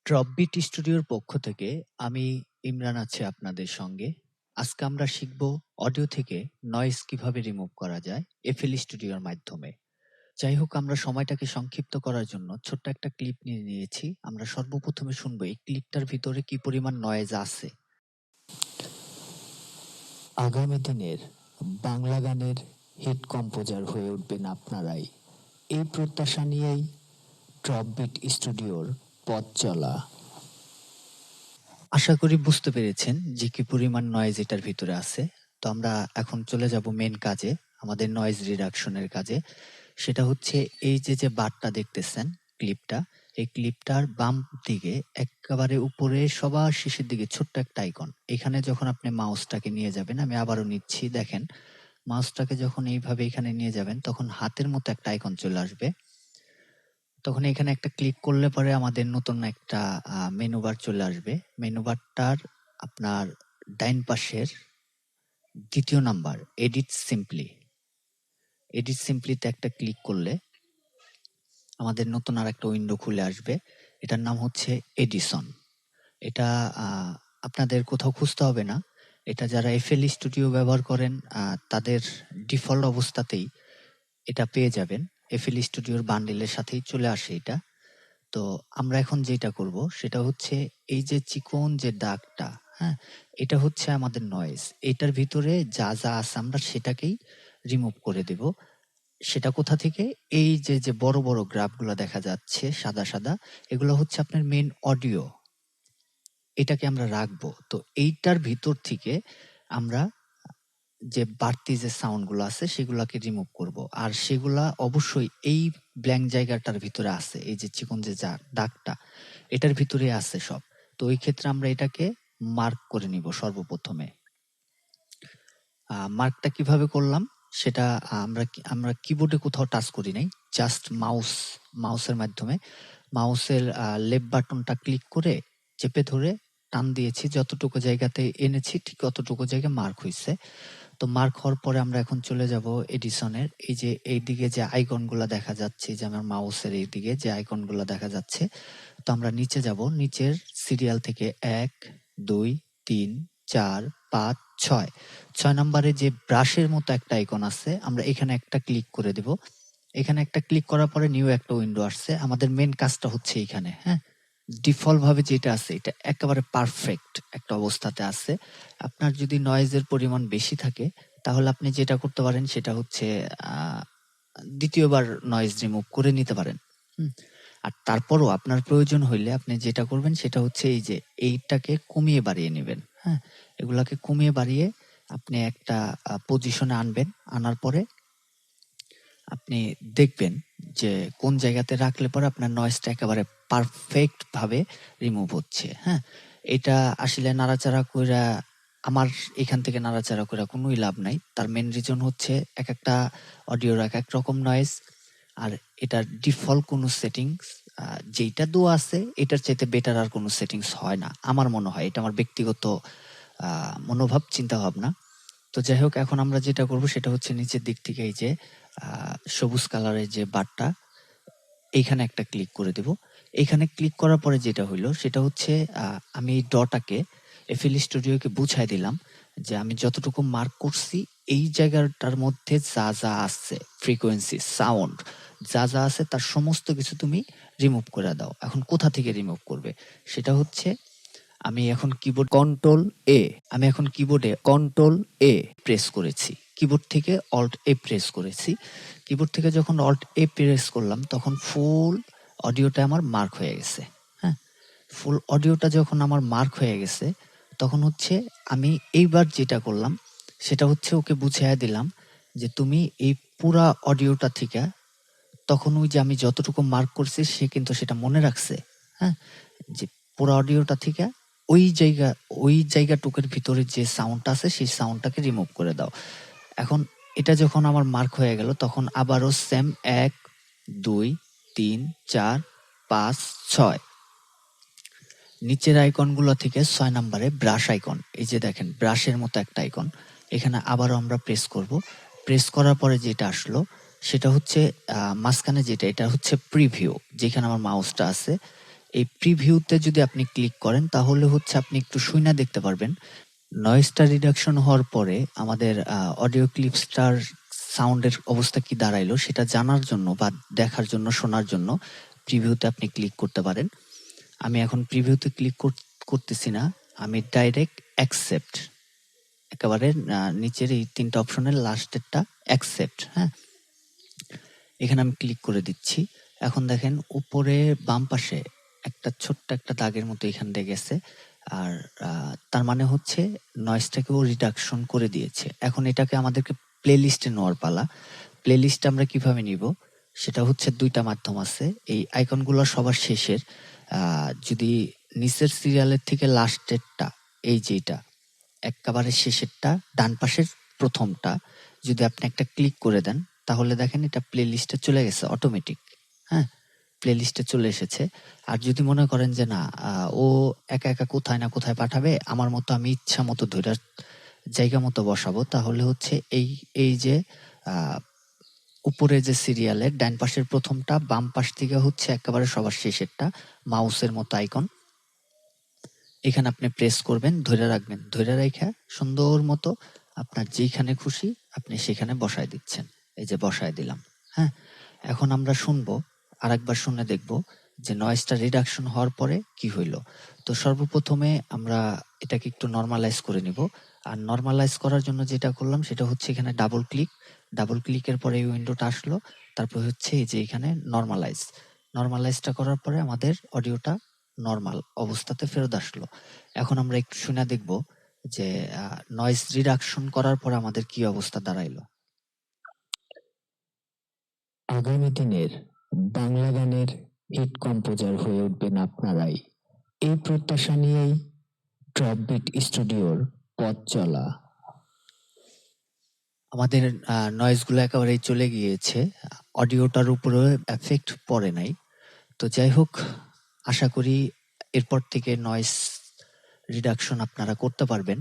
ড্রপবিট স্টুডিওর পক্ষ থেকে আমি ইমরান আছি আপনাদের সঙ্গে। আজকে আমরা শিখব অডিও থেকে নয়েজ কিভাবে রিমুভ করা যায় এফএল স্টুডিওর মাধ্যমে। যাই হোক, আমরা সময়টাকে সংক্ষিপ্ত করার জন্য ছোট্ট একটা ক্লিপ নিয়ে নিয়েছি। আমরা সর্বপ্রথমে শুনবো এই ক্লিপটার ভিতরে কি পরিমাণ নয়েজ আছে। আগামী দিনের বাংলা গানের হিট কম্পোজার হয়ে উঠবেন আপনারাই, এই প্রত্যাশা নিয়েই ড্রপবিট স্টুডিওর পথ চলা। আশা করি বুঝতে পেরেছেন যে কি পরিমাণ নয়েজ এটার ভিতরে আছে। তো আমরা এখন চলে যাব মেন কাজে, আমাদের নয়েজ রিডাকশনের কাজে। সেটা হচ্ছে এই যে বারটা দেখতেছেন ক্লিপটা, এই ক্লিপটার বাম দিকে একেবারে উপরে সবার শেষের দিকে ছোট্ট একটা আইকন। এখানে যখন আপনি মাউসটাকে নিয়ে যাবেন, আমি আবারও নিচ্ছি, দেখেন মাউসটাকে যখন এইভাবে এখানে নিয়ে যাবেন তখন হাতের মতো একটা আইকন চলে আসবে। তখন এখানে একটা ক্লিক করলে পরে আমাদের নতুন একটা মেনু বার চলে আসবে। মেনু বারটার আপনার ডাইন পাশের দ্বিতীয় নাম্বার এডিট সিম্পলিতে একটা ক্লিক করলে আমাদের নতুন আর একটা উইন্ডো খুলে আসবে। এটার নাম হচ্ছে এডিশন। এটা আপনাদের কোথাও খুঁজতে হবে না। এটা যারা এফএল স্টুডিও ব্যবহার করেন তাদের ডিফল্ট অবস্থাতেই এটা পেয়ে যাবেন। এফএল স্টুডিওর বান্ডেলের সাথেই চলে আসে এটা। তো আমরা এখন যেটা করব সেটা হচ্ছে এই যে চিকন যে দাগটা, হ্যাঁ, এটা হচ্ছে আমাদের নয়েজ। এটার ভিতরে যা আছে আমরা সেটাকেই রিমুভ করে দেব। সেটা কোথা থেকে? এই যে বড় বড় গ্রাফগুলো দেখা যাচ্ছে সাদা সাদা, এগুলো হচ্ছে আপনার মেন অডিও। এটাকে আমরা রাখবো। তো এইটার ভিতর থেকে আমরা যে বাড়তি যে সাউন্ডগুলো আছে সেগুলাকে রিমুভ করব। আর সেগুলা অবশ্যই এই ব্ল্যাঙ্ক জায়গাটার ভিতরে আছে। এই যে চিকন যে দাগটা, এটার ভিতরে আছে সব। তো ওই ক্ষেত্রে আমরা এটাকে মার্ক করে নিব সর্বপ্রথমে। মার্কটা কিভাবে করলাম সেটা আমরা কিবোর্ডে কোথাও টাচ করি নাই, জাস্ট মাউসের মাধ্যমে মাউসের লেফট বাটনটা ক্লিক করে চেপে ধরে টান দিয়েছি, যতটুকু জায়গাতে এনেছি ঠিক অতটুকু জায়গায় মার্ক হয়েছে। তো মার্ক হওয়ার পরে আমরা এখন চলে যাব এডিশনের এই যে এইদিকে যে আইকনগুলো দেখা যাচ্ছে, যে আমার মাউসের এইদিকে যে আইকনগুলো দেখা যাচ্ছে। তো আমরা নিচে যাব, নিচের সিরিয়াল থেকে 1 2 3 4 5 6 নম্বরে যে ব্রাশের মতো একটা আইকন আছে, আমরা এখানে একটা ক্লিক করে দেব। এখানে একটা ক্লিক করার পরে নিউ একটা উইন্ডো আসছে। আমাদের মেন কাজটা হচ্ছে এখানে, হ্যাঁ, ডিফল্ট ভাবে যেটা আছে এটা একেবারে পারফেক্ট একটা অবস্থাতে আছে। আপনার যদি নয়েজের পরিমাণ বেশি থাকে তাহলে আপনি যেটা করতে পারেন সেটা হচ্ছে দ্বিতীয়বার নয়েজ রিমুভ করে নিতে পারেন। আর তারপরও আপনার প্রয়োজন হইলে আপনি যেটা করবেন সেটা হচ্ছে এই যে এইটাকে কমিয়ে বাড়িয়ে নেবেন। হ্যাঁ, এগুলাকে কমিয়ে বাড়িয়ে আপনি একটা পজিশনে আনবেন। আনার পরে আপনি দেখবেন যে কোন জায়গাতে রাখলে পরে আপনার নয়েজটা একেবারে পারফেক্ট ভাবে রিমুভ হচ্ছে। হ্যাঁ, এটা আসলে নাড়াচাড়া কইরা আমার এখান থেকে নাড়াচাড়া কইরা কোনোই লাভ নাই। তার মেন রিজন হচ্ছে এক একটা অডিওর এক এক রকম নয়েজ। আর এটার ডিফল্ট কোনো সেটিংস যেইটা দেওয়া আছে এটার চাইতে বেটার আর কোনো সেটিংস হয় না আমার মনে হয়। এটা আমার ব্যক্তিগত মনোভাব, চিন্তা ভাবনা। তো যাই হোক, এখন আমরা যেটা করব সেটা হচ্ছে নিচের দিক থেকে এই যে সবুজ কালারের যে বারটা, এইখানে একটা ক্লিক করে দেব। এইখানে ক্লিক করার পরে যেটা হইলো সেটা হচ্ছে আমি এই ডটাকে এফএল স্টুডিওকে বুঝাই দিলাম যে আমি যতটুকু মার্ক করছি এই জায়গাটার মধ্যে যা আছে, ফ্রিকোয়েন্সি, সাউন্ড যা আছে তার সমস্ত কিছু তুমি রিমুভ করে দাও। এখন কোথা থেকে রিমুভ করবে সেটা হচ্ছে আমি এখন কিবোর্ডে কন্ট্রোল এ প্রেস করেছি, কিবোর্ড থেকে অল্ট এ প্রেস করেছি। কিবোর্ড থেকে যখন অল্ট এ প্রেস করলাম তখন ফুল অডিওটা আমার মার্ক হয়ে গেছে। হ্যাঁ, ফুল অডিওটা যখন আমার মার্ক হয়ে গেছে তখন হচ্ছে আমি এইবার যেটা করলাম সেটা হচ্ছে ওকে বুঝিয়ে দিলাম যে তুমি এই পুরা অডিওটা থেকে, তখন ওই যে আমি যতটুকু মার্ক করছি সে কিন্তু সেটা মনে রাখছে। হ্যাঁ, যে পুরো অডিওটা থেকে ওই জায়গাটুকুর ভিতরে যে সাউন্ডটা আছে সেই সাউন্ডটাকে রিমুভ করে দাও। এখন এটা যখন আমার মার্ক হয়ে গেল তখন আবারও সেম 1 2 3 4 5 6 নিচের আইকনগুলো থেকে 6 নম্বরে ব্রাশ আইকন, এই যে দেখেন ব্রাশের মতো একটা আইকন, এখানে আবারও আমরা প্রেস করব। প্রেস করার পরে যেটা আসলো সেটা হচ্ছে মাঝখানে যেটা, এটা হচ্ছে প্রিভিউ, যেখানে আমার মাউসটা আছে এই প্রিভিউতে যদি আপনি ক্লিক করেন তাহলে হচ্ছে আপনি একটু শুইনা দেখতে পারবেন। নয়েজটা রিডাকশন হওয়ার পরে আমাদের অডিও ক্লিপসটার সাউন্ডের অবস্থা কি দাঁড়াইলো সেটা জানার জন্য বা দেখার জন্য, শোনার জন্য প্রিভিউতে আপনি ক্লিক করতে পারেন। আমি এখন প্রিভিউতে ক্লিক করতেছি না, আমি ডাইরেক্ট অ্যাকসেপ্ট, একেবারে নিচের এই ৩ টা অপশনের লাস্টেরটা অ্যাকসেপ্ট, হ্যাঁ? এখানে আমি ক্লিক করে দিচ্ছি। এখন দেখেন উপরে বাম পাশে একটা ছোট্ট একটা দাগের মতো এখান দিয়ে গেছে। আর তার মানে হচ্ছে নয়েজটাকেও রিডাকশন করে দিয়েছে। এখন এটাকে আমাদেরকে প্লেলিস্টে নেওয়ার পালা। প্লেলিস্ট আমরা কিভাবে নিব? সেটা হচ্ছে ২ টা মাধ্যম আছে। এই আইকনগুলো সবার শেষের, যদি নিচের সিরিয়ালের থেকে লাস্টেরটা, এই যে এটা এক্কাবারে শেষেরটা ডান পাশের প্রথমটা যদি আপনি একটা ক্লিক করে দেন তাহলে দেখেন এটা প্লেলিস্টে চলে গেছে অটোমেটিক, হ্যাঁ? প্লেলিস্টে চলে এসেছে। আর যদি মনে করেন যে না, ও একা একা কোথায় না কোথায় পাঠাবে, আমার মতো আমি ইচ্ছা মতো ধইরা জায়গা মতো বসাবো, তাহলে হচ্ছে এই যে উপরে যে সিরিয়ালের ডান পাশের প্রথমটা, বাম পাশ থেকে হচ্ছে একেবারে সবার শেষেরটা মাউসের মতো আইকন, এখানে আপনি প্রেস করবেন, ধরে রাখবেন, ধরে রাইখা সুন্দর মতো আপনার যেইখানে খুশি আপনি সেখানে বসায় দিচ্ছেন। এই যে বসায় দিলাম, হ্যাঁ? এখন আমরা শুনবো, আরেকবার শুনে দেখব যে নয়েজটা রিডাকশন হওয়ার পরে কি হইল। তো সর্বপ্রথমে আমরা এটাকে একটু নরমালাইজ করে নিব। আর নরমালাইজ করার জন্য যেটা করলাম সেটা হচ্ছে এখানে ডাবল ক্লিক, ডাবল ক্লিকের পরে এই উইন্ডোটা আসলো। তারপর হচ্ছে এই যে এখানে নরমালাইজ, নরমালাইজটা করার পরে আমাদের অডিওটা নরমাল অবস্থাতে ফেরত আসলো। এখন আমরা একটু শুনে দেখব যে নয়েজ রিডাকশন করার পরে আমাদের কি অবস্থা দাঁড়াইলো। আগামী দিনের বাংলা গানের হিট কম্পোজার হয়ে উঠবেন আপনারাই, এই প্রত্যাশা নিয়েই ড্রপবিট স্টুডিওর পথ চলা। আমাদের নয়েজগুলো একেবারেই চলে গিয়েছে, অডিওটার উপরে এফেক্ট পড়ে নাই। তো যাই হোক, আশা করি এরপর থেকে নয়েজ রিডাকশন আপনারা করতে পারবেন।